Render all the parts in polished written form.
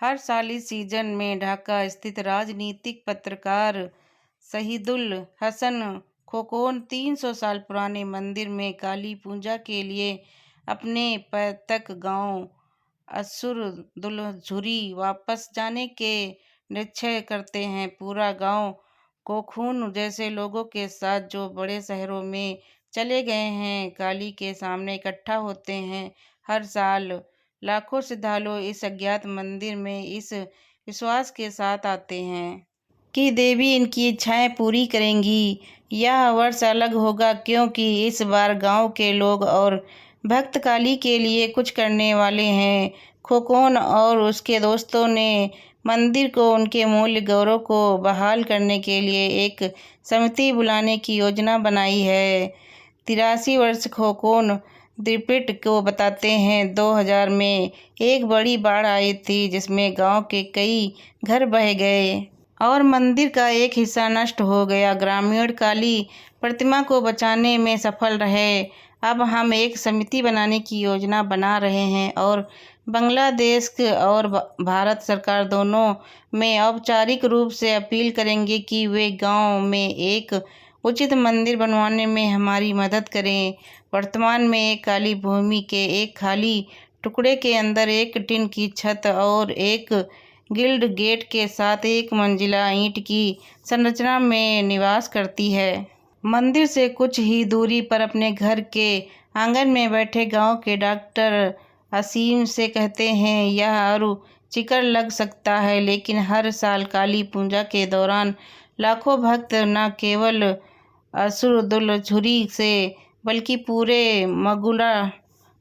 हर साल इस सीजन में ढाका स्थित राजनीतिक पत्रकार शहीदुल हसन खोकन 300 साल पुराने मंदिर में काली पूजा के लिए अपने पैतृक गांव असुरदुलझुरी वापस जाने के निश्चय करते हैं। पूरा गांव कोखून जैसे लोगों के साथ जो बड़े शहरों में चले गए हैं, काली के सामने इकट्ठा होते हैं। हर साल लाखों श्रद्धालु इस अज्ञात मंदिर में इस विश्वास के साथ आते हैं कि देवी इनकी इच्छाएं पूरी करेंगी। यह वर्ष अलग होगा क्योंकि इस बार गांव के लोग और भक्त काली के लिए कुछ करने वाले हैं। खोकन और उसके दोस्तों ने मंदिर को उनके मूल्य गौरव को बहाल करने के लिए एक समिति बुलाने की योजना बनाई है। 83 वर्ष खोकन त्रिपिट को बताते हैं 2000 में एक बड़ी बाढ़ आई थी जिसमें गांव के कई घर बह गए और मंदिर का एक हिस्सा नष्ट हो गया। ग्रामीण काली प्रतिमा को बचाने में सफल रहे। अब हम एक समिति बनाने की योजना बना रहे हैं और बांग्लादेश और भारत सरकार दोनों में औपचारिक रूप से अपील करेंगे कि वे गांव में एक उचित मंदिर बनवाने में हमारी मदद करें। वर्तमान में एक काली भूमि के एक खाली टुकड़े के अंदर एक टिन की छत और एक गिल्ड गेट के साथ एक मंजिला ईंट की संरचना में निवास करती है। मंदिर से कुछ ही दूरी पर अपने घर के आंगन में बैठे गांव के डॉक्टर असीम से कहते हैं, यह रुचिकर लग सकता है लेकिन हर साल काली पूजा के दौरान लाखों भक्त न केवल असुरदुलझुरी से बल्कि पूरे मगुला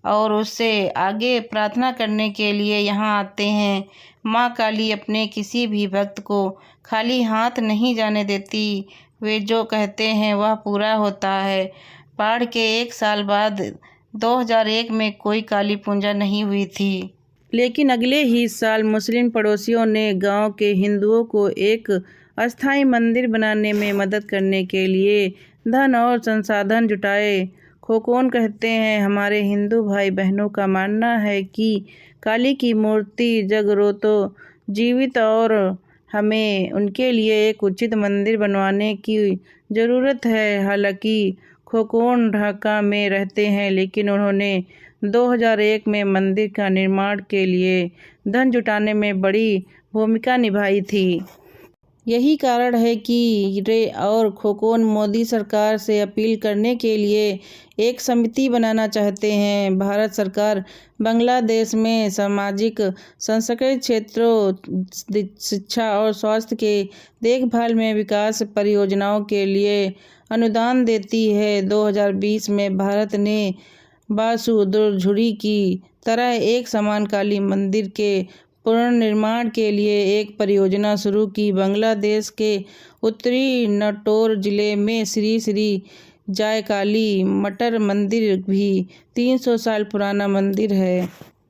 और उससे आगे प्रार्थना करने के लिए यहाँ आते हैं। माँ काली अपने किसी भी भक्त को खाली हाथ नहीं जाने देती। वे जो कहते हैं वह पूरा होता है। बाढ़ के एक साल बाद 2001 में कोई काली पूजा नहीं हुई थी, लेकिन अगले ही साल मुस्लिम पड़ोसियों ने गांव के हिंदुओं को एक अस्थायी मंदिर बनाने में मदद करने के लिए धन और संसाधन जुटाए। खोकन कहते हैं, हमारे हिंदू भाई बहनों का मानना है कि काली की मूर्ति जगरोतो जीवित और हमें उनके लिए एक उचित मंदिर बनवाने की ज़रूरत है। हालांकि खोकन ढाका में रहते हैं लेकिन उन्होंने 2001 में मंदिर का निर्माण के लिए धन जुटाने में बड़ी भूमिका निभाई थी। यही कारण है कि रे और खोकन मोदी सरकार से अपील करने के लिए एक समिति बनाना चाहते हैं। भारत सरकार बांग्लादेश में सामाजिक सांस्कृतिक क्षेत्रों, शिक्षा और स्वास्थ्य के देखभाल में विकास परियोजनाओं के लिए अनुदान देती है। 2020 में भारत ने बासुदुलझुरी की तरह एक समान काली मंदिर के पुनर्निर्माण के लिए एक परियोजना शुरू की। बांग्लादेश के उत्तरी नटोर जिले में श्री श्री जयकाली मटर मंदिर भी 300 साल पुराना मंदिर है।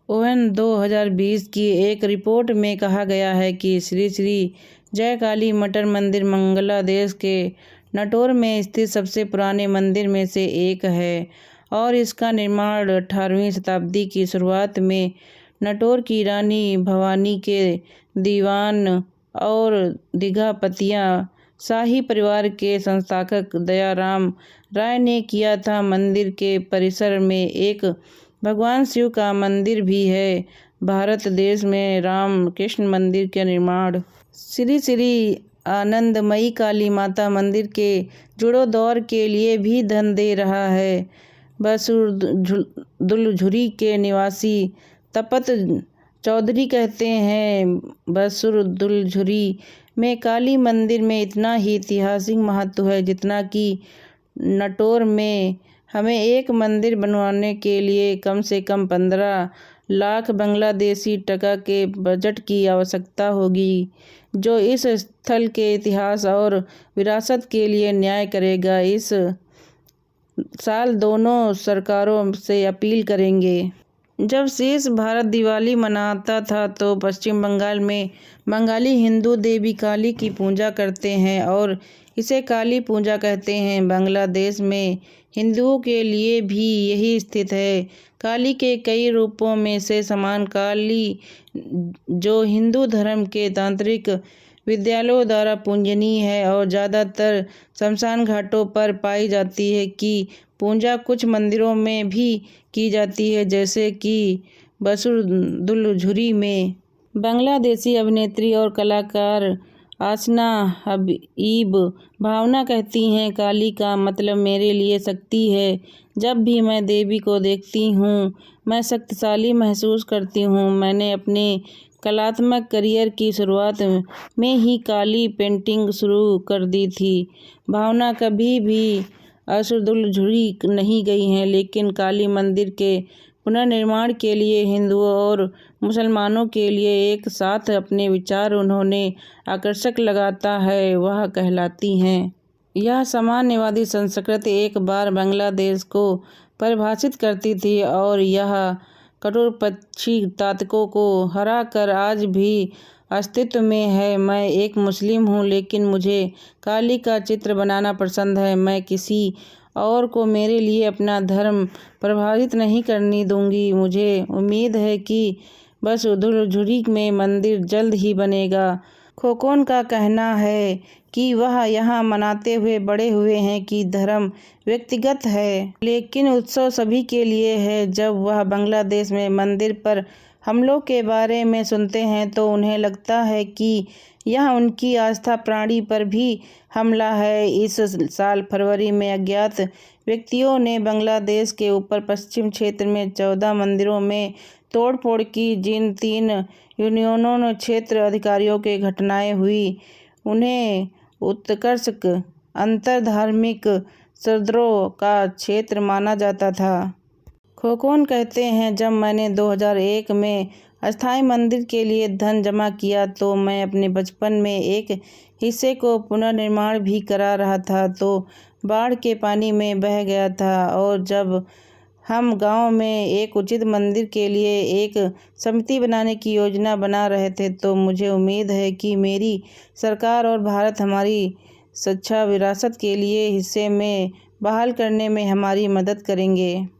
ओएन 2020 की एक रिपोर्ट में कहा गया है कि श्री श्री जयकाली मटर मंदिर बांग्लादेश के नटोर में स्थित सबसे पुराने मंदिर में से एक है और इसका निर्माण 18वीं शताब्दी की शुरुआत में नटोर की रानी भवानी के दीवान और दिघापतिया शाही परिवार के संस्थापक दयाराम राय ने किया था। मंदिर के परिसर में एक भगवान शिव का मंदिर भी है। भारत देश में राम कृष्ण मंदिर का निर्माण श्री श्री आनंदमयी काली माता मंदिर के जीर्णोद्धार के लिए भी धन दे रहा है। बासुरदुलझुरी के निवासी तपत चौधरी कहते हैं, बासुरदुलझुरी में काली मंदिर में इतना ही ऐतिहासिक महत्व है जितना कि नटोर में। हमें एक मंदिर बनवाने के लिए कम से कम 15 लाख बांग्लादेशी टका के बजट की आवश्यकता होगी, जो इस स्थल के इतिहास और विरासत के लिए न्याय करेगा। इस साल दोनों सरकारों से अपील करेंगे। जब शेष भारत दिवाली मनाता था तो पश्चिम बंगाल में बंगाली हिंदू देवी काली की पूजा करते हैं और इसे काली पूजा कहते हैं। बांग्लादेश में हिंदुओं के लिए भी यही स्थिति है। काली के कई रूपों में से समान काली, जो हिंदू धर्म के तांत्रिक विद्यालयों द्वारा पूजनीय है और ज़्यादातर शमशान घाटों पर पाई जाती है, की पूजा कुछ मंदिरों में भी की जाती है, जैसे कि बसुदुलझुरी में। बांग्लादेशी अभिनेत्री और कलाकार आसना हबीब भावना कहती हैं, काली का मतलब मेरे लिए शक्ति है। जब भी मैं देवी को देखती हूँ मैं शक्तिशाली महसूस करती हूँ। मैंने अपने कलात्मक करियर की शुरुआत में ही काली पेंटिंग शुरू कर दी थी। भावना कभी भी असुदुलझुरी नहीं गई हैं, लेकिन काली मंदिर के पुनर्निर्माण के लिए हिंदुओं और मुसलमानों के लिए एक साथ अपने विचार उन्होंने आकर्षक लगाता है, वह कहलाती हैं। यह साम्यवादी संस्कृति एक बार बांग्लादेश को परिभाषित करती थी और यह कट्टरपंथी ताकतों को हराकर आज भी अस्तित्व में है। मैं एक मुस्लिम हूँ, लेकिन मुझे काली का चित्र बनाना पसंद है। मैं किसी और को मेरे लिए अपना धर्म प्रभावित नहीं करने दूंगी। मुझे उम्मीद है कि बसुदुलझुरी में मंदिर जल्द ही बनेगा। खोकोन का कहना है कि वह यहाँ मनाते हुए बड़े हुए हैं कि धर्म व्यक्तिगत है, लेकिन उत्सव सभी के लिए है। जब वह बांग्लादेश में मंदिर पर हमलों के बारे में सुनते हैं तो उन्हें लगता है कि यह उनकी आस्था प्राणी पर भी हमला है। इस साल फरवरी में अज्ञात व्यक्तियों ने बांग्लादेश के ऊपर पश्चिम क्षेत्र में 14 मंदिरों में तोड़फोड़ की। जिन 3 यूनियनों क्षेत्र अधिकारियों के घटनाएं हुई, उन्हें उत्कृष्ट अंतरधार्मिक सद्रोह का क्षेत्र माना जाता था। खोकोन कहते हैं, जब मैंने 2001 में अस्थायी मंदिर के लिए धन जमा किया तो मैं अपने बचपन में एक हिस्से को पुनर्निर्माण भी करा रहा था, तो बाढ़ के पानी में बह गया था। और जब हम गांव में एक उचित मंदिर के लिए एक समिति बनाने की योजना बना रहे थे, तो मुझे उम्मीद है कि मेरी सरकार और भारत हमारी सच्चा विरासत के लिए हिस्से में बहाल करने में हमारी मदद करेंगे।